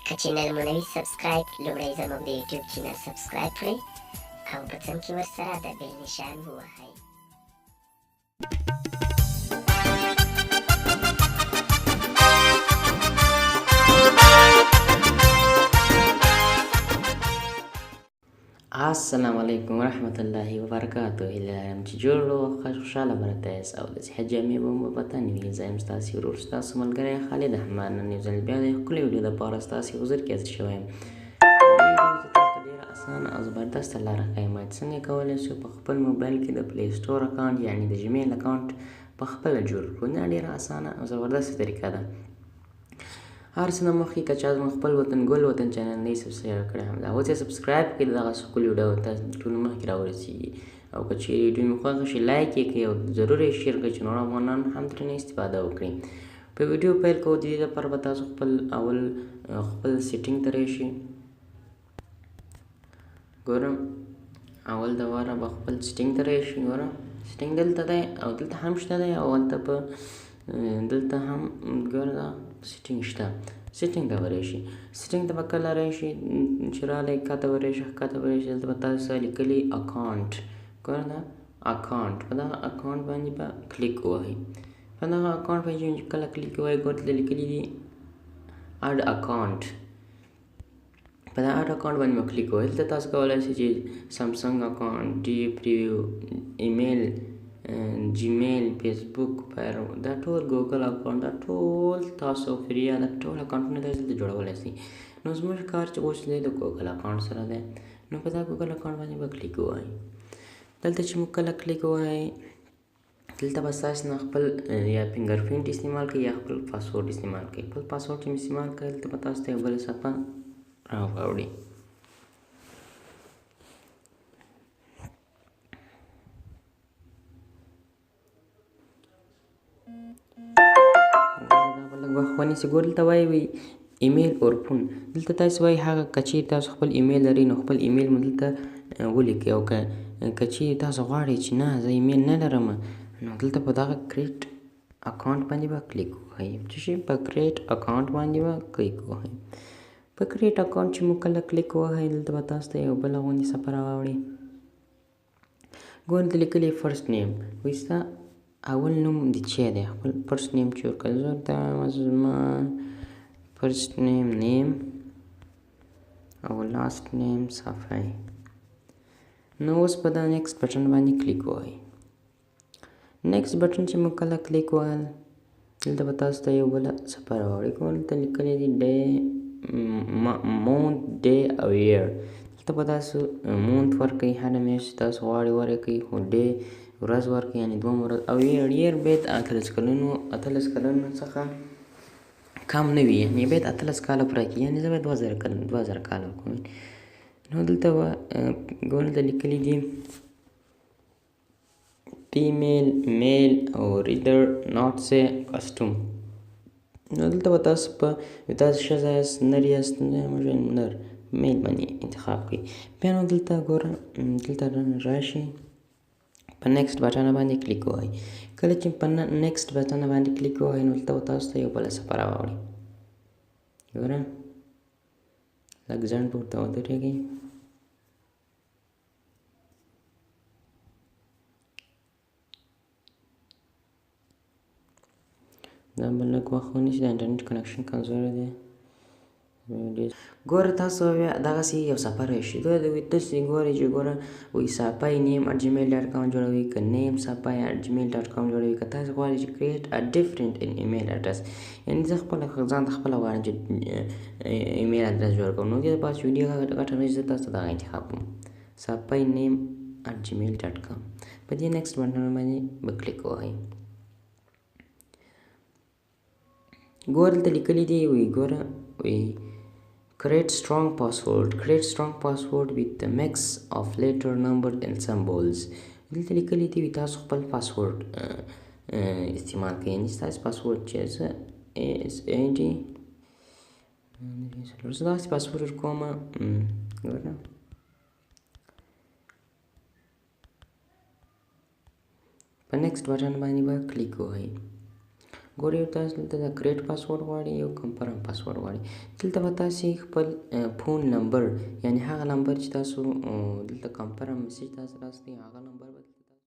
که چینل مو نوي سبسکرایب لومړی زموږ د یوټیوب چینل سبسکرایب کړئ او په څنګ کې ورسره د بیل نشان ووهئ. السلام علیکم ورحمت الله وبرکاتو. هیله لرم چې جوړ او خوشحاله برته یاست او د صحت جامې به مو په تن وي. زه یم ستاسې ورور ستاسو ملګری خالد احمد. نن یو ځل بیا د ښکلې ویډیو دپاره ستاسې حضور کې حاضر شوی یم. ویډیو زه تاسو ته ډېره اسانه او زبردسته لاره ښیم چې څنګه کولی شو په خپل موبایل کې د پلی سټور اکاونټ یعنې د جیمیل اکاونټ په خپله جوړ کړو. دا ډېره اسانه او زبردسته طریقه ده. هر څه نه مخکې که چا زموږ خپل وطن ګل وطن چینل نه وي سبسکرایب کړی همدا اوس یې سبسکرایب کړئ. دغه ښکلې ویډیو تاسو ټولو مخکې راورسېږي او که چیرې ویډیو مې خوښه شي لایک یې کړئ او ضرور یې شیر کړئ چې نور افغانان هم ترېنه استفاده وکړي. په ویډیو پیل کوو. د دې لپاره به تاسو خپل سیټینګ ته راشئ. ګوره اول د واره به خپل سیټینګ ته راشئ. ګوره سیټینګ دلته دی او دلته هم شته دی او هلته په دلته هم ګوره دا سیټینګ شته. سیټینګ ته به راشي. سیټینګ ته به کله راشي چې راغلی ښکته به راشي. ښکته به راشي دلته به تاسو لیکلي اکاونټ. ګوره دا اکاونټ. په دغه اکاونټ باندې به کلیک ووهئ. په دغه اکاونټ باندې چې کله کلیک ووهئ ګوره دلته لیکلي دي اډ اکاونټ. په دا اډ اکاونټ باندې به کلیک ووهئ. دلته تاسو کولی شئ چې سمسنګ اکاونټ ډي پریویو ایمیل جیمیل فیسبوک دا ټول ګوګل اکاونټ دا ټول تاسو فری دا ټول اکاونټونه تاسو دلته جوړولی شئ. نو زموږ کار چې اوس دی د ګوګل اکاونټ سره دی. نو په دا ګوګل اکاونټ باندې به کلیک ووهئ. دلته چې موږ کله کلیک ووهئ دلته به ستاسو نه خپل یا فنګر پرنټ استعمال کړئ یا خپل پاسورډ استعمال کړئ. خپل پاسورډ چې مې استعمال کړئ دلته به تاسو ته یو بله صفحه راوړي. ونیسئ. ګوره دلته وایي ایمیل اورپون. دلته تاسو وایي هغه که چیرې تاسو خپل ایمیل لرئ نو خپل ایمیل مو دلته ولیکئ او که چیرې تاسو غواړئ چې نه زه ایمیل نه لرم نو دلته په دغه کریټ اکاونټ باندې به کلیک ووهئ. څه شي په کریټ اکاونټ باندې به کلیک ووهئ. په کریټ اکاونټ چې مو کله کلیک ووهئ دلته به تاسو ته یو بله غوندې صفحه راوړي. ګوره دلته لیکلي فرسټ نیم. وایي ستا اول نوم د چی دی. خپل فرسټ نیم چې ورکړل زه زما فرسټ نیم او لاست نیم صفحه. نو اوس په دا نیکسټ بټن باندې کلیک ووهئ. نیکسټ بټن چې مو کله کلیک ووهل دلته به تاسو ته یو بله صفحه راوړي. ګوره دلته لیکلی دي ډے مونت ډے او ییر. دلته به تاسو مونت ورکوئ هره میاشت چې تاسو غواړئ ورکوئ خو ډے ورځ ورکړئ یعنې 2 ورځ او ییر باید 18 کلونو څخه کم نه وي یعنې باید 18 کاله پوره کړي یعنې زه باید 2000 کاله وکړم. نو دلته به ګوره دلته لیکلي دي فیمیل میل او ریډر ناټ سه کسټوم. نو دلته به تاسو ښځه یاست نر یاست نر میل باندې انتخاب کړئ. بیا نو دلته ګوره دلته راشئ په نیکسټ بټن باندې کلیک ووهئ. کله چې په نیکسټ بټن باندې کلیک ووهئ نو دلته به تاسو ته یو بله صفحه راوړي. ګوره لږ ځنډ به ورته ودرېږئ. دا به لږ وخت ونیسي. د انټرنیټ کنکشن کمزوری دی. ګوره تاسو دغسې یو صفحه راشي. داسې ګورئ چې ګوره وایي صفحه نیم اټ جیمیل ډاټ کام جوړوي که نیم صفحه اټ جیمیل ډاټ کام جوړوي که تاسو غواړئ چې کریټ ا ډفرنټ ایمیل اډرس یعنې زه خپله ځان ته خپله غواړم چې ایمیل اډرس جوړ کړم. نو دې لپاره چې ویډیو ګټه راشي زه تاسو ته دغه انتخاب کوم صفحه نیم اټ جیمیل ډاټ کام. په دې نیکسټ بټن باندې به کلیک ووهئ. ګوره دلته لیکلي دي ګوره وایي create strong password with the mix of letter number and symbols. دلته لیکلي دي تاسو خپل پاسورډ استعمال کړئ یعنې ستاسې پاسورډ چې زه داسې پاسورډ ورکوم. ګوره په نیکسټ بټن باندې به کلیک ووهئ. ګورئ تاسو دلته د کریټ پاسورډ غواړي یو کنفرم پاسورډ غواړي. دلته به تاسې خپل فون نمبر یعنې هغه نمبر چې تاسو دلته کنفرم میسج تاسو راستئ هغه نمبر